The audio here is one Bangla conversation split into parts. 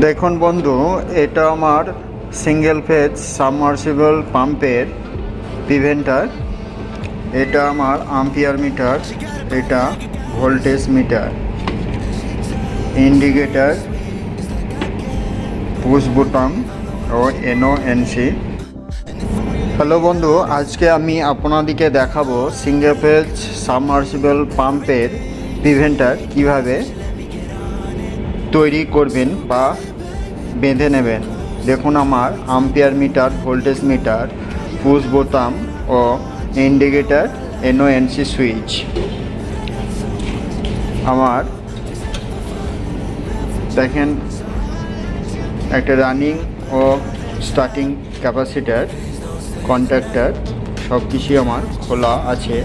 দেখুন বন্ধু, এটা আমার সিঙ্গেল ফেজ সাবমার্সিবল পাম্পের প্রিভেন্টার। এটা আমার আম্পিয়ার মিটার, এটা ভোল্টেজ মিটার, ইন্ডিকেটার, পুশ বোতাম ও এনওএনসি। হ্যালো বন্ধু, আজকে আমি আপনাদেরকে দেখাবো সিঙ্গেল ফেজ সাবমার্সিবল পাম্পের প্রিভেন্টার কিভাবে তৈরি করবেন বা বেঁধে নেবেন। দেখুন, আমার ampere meter, voltage meter, push বোতাম ও ইন্ডিকেটার, এনওএনসি সুইচ। আমার দেখেন একটা রানিং ও স্টার্টিং ক্যাপাসিটার, কন্ট্যাক্টার সব কিছুই আমার খোলা আছে।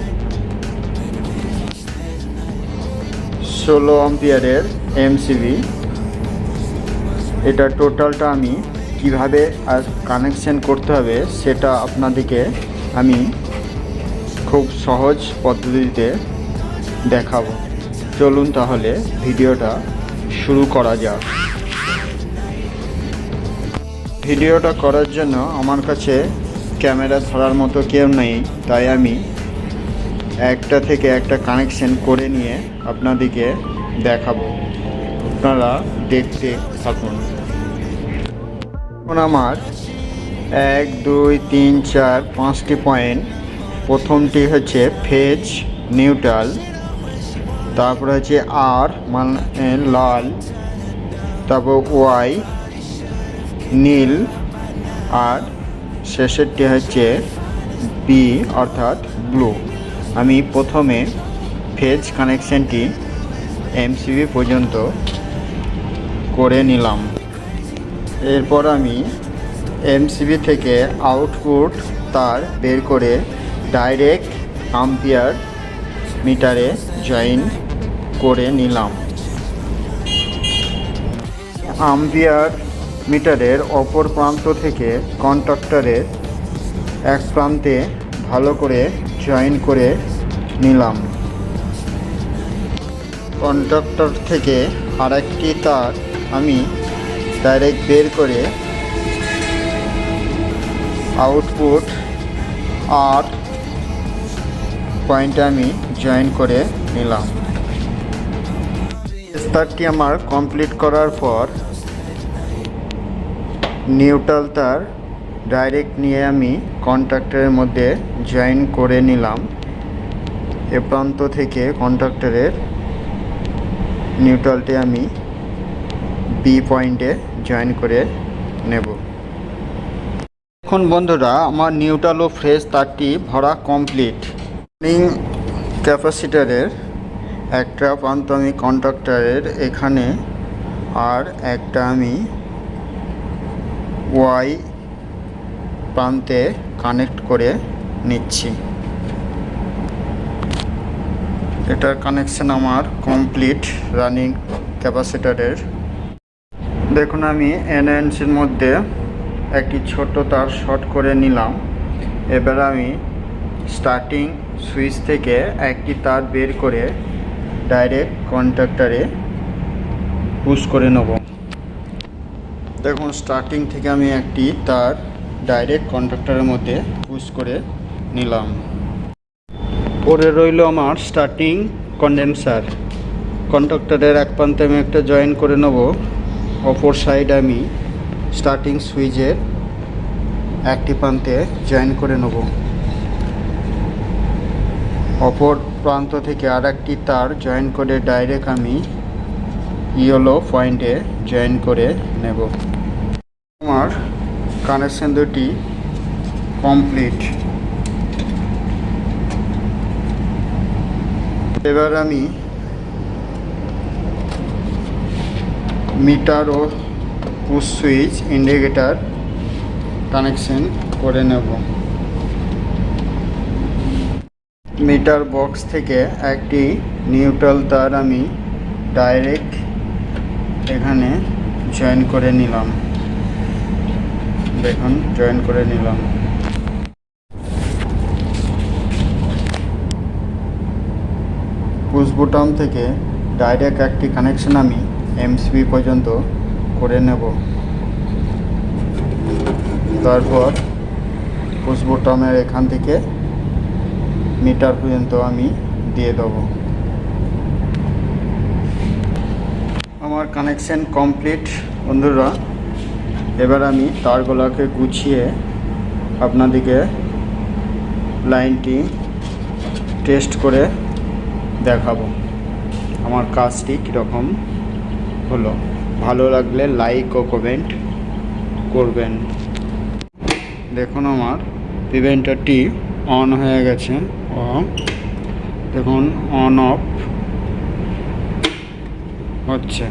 16 অ্যাম্পিয়ারের এমসিবি। এটা টোটালটা আমি কিভাবে কানেকশন করতে হবে সেটা আপনাদেরকে আমি খুব সহজ পদ্ধতিতে দেখাবো। চলুন তাহলে ভিডিওটা শুরু করা যাক। ভিডিওটা করার জন্য আমার কাছে ক্যামেরা ধরার মতো কেউ নেই, তাই আমি একটা থেকে একটা কানেকশন করে নিয়ে আপনাদেরকে দেখাবো। আপনারা দেখতে থাকুন। এখন আমার 1 2 3 4 5টি পয়েন্ট। প্রথমটি হচ্ছে ফেজ নিউট্রাল, তারপরে হচ্ছে আর মানে লাল, তারপর ওয়াই নীল, আর শেষেরটি হচ্ছে বি অর্থাৎ ব্লু। আমি প্রথমে ফেজ কানেকশনটি এমসিবি পর্যন্ত করে নিলাম। এরপর আমি এমসিবি থেকে আউটপুট তার বের করে ডাইরেক্ট আম্পিয়ার মিটারে জয়েন করে নিলাম। আম্পিয়ার মিটারের অপর প্রান্ত থেকে কন্ট্যাক্টরের এক প্রান্তে ভালো করে জয়েন করে নিলাম। কন্ট্যাক্টর থেকে আরেকটি তার আমি ডাইরেক্ট বের করে আউটপুট আর পয়েন্টে আমি জয়েন করে নিলাম। তারটি আমার কমপ্লিট করার পর নিউট্রাল তার ডাইরেক্ট নিয়ে আমি কন্ট্যাক্টরের মধ্যে জয়েন করে নিলাম। এ প্রান্ত থেকে কন্ট্যাক্টরের নিউট্রালটি আমি বি পয়েন্টে জয়েন করে নেব। এখন বন্ধুরা, আমার নিউট্রাল ও ফ্রেশ তারটি ভরা কমপ্লিট। ক্যাপাসিটারের একটা প্রান্ত আমি কন্ট্যাক্টরের এখানে আর একটা আমি ওয়াই প্রান্তে কানেক্ট করে নিচ্ছি। এটার কানেকশন আমার কমপ্লিট রানিং ক্যাপাসিটারের। দেখুন, আমি এনএনসির মধ্যে একটি ছোট তার শর্ট করে নিলাম। এবার আমি স্টার্টিং সুইচ থেকে একটি তার বের করে ডাইরেক্ট কন্ট্যাক্টরে পুশ করে নেব। দেখুন, স্টার্টিং থেকে আমি একটি তার ডাইরেক্ট কন্ট্যাক্টরের মধ্যে পুশ করে নিলাম। পরে রইল আমার স্টার্টিং কন্ডেন্সার। কন্ট্যাক্টরের এক প্রান্তে আমি একটা জয়েন করে নেব। অপর সাইডে আমি স্টার্টিং সুইচের একটি প্রান্তে জয়েন করে নেব। অপর প্রান্ত থেকে আর একটি তার জয়েন করে ডাইরেক্ট আমি ইয়েলো পয়েন্টে জয়েন করে নেব। আমার কানেকশন দুটি কমপ্লিট। এবার আমি মিটার ও পুশ সুইচ, ইন্ডিকেটার কানেকশন করে নেব। মিটার বক্স থেকে একটি নিউট্রাল তার আমি ডাইরেক্ট এখানে জয়েন করে নিলাম। দেখুন, জয়েন করে নিলাম। পুশ বোতাম থেকে ডাইরেক্ট একটি কানেকশন আমি এমসিবি পর্যন্ত করে নেব। তারপর পুশ বোতামের এখান থেকে মিটার পর্যন্ত আমি দিয়ে দেবো। আমার কানেকশন কমপ্লিট বন্ধুরা। এবার আমি তারগুলোকে গুছিয়ে আপনাদেরকে লাইনটি টেস্ট করে দেখাবো আমার কাজটি কীরকম হলো। ভালো লাগলে লাইক ও কমেন্ট করবেন। দেখুন আমার প্রিভেন্টারটি অন হয়ে গেছে। দেখুন অন অফ হচ্ছে।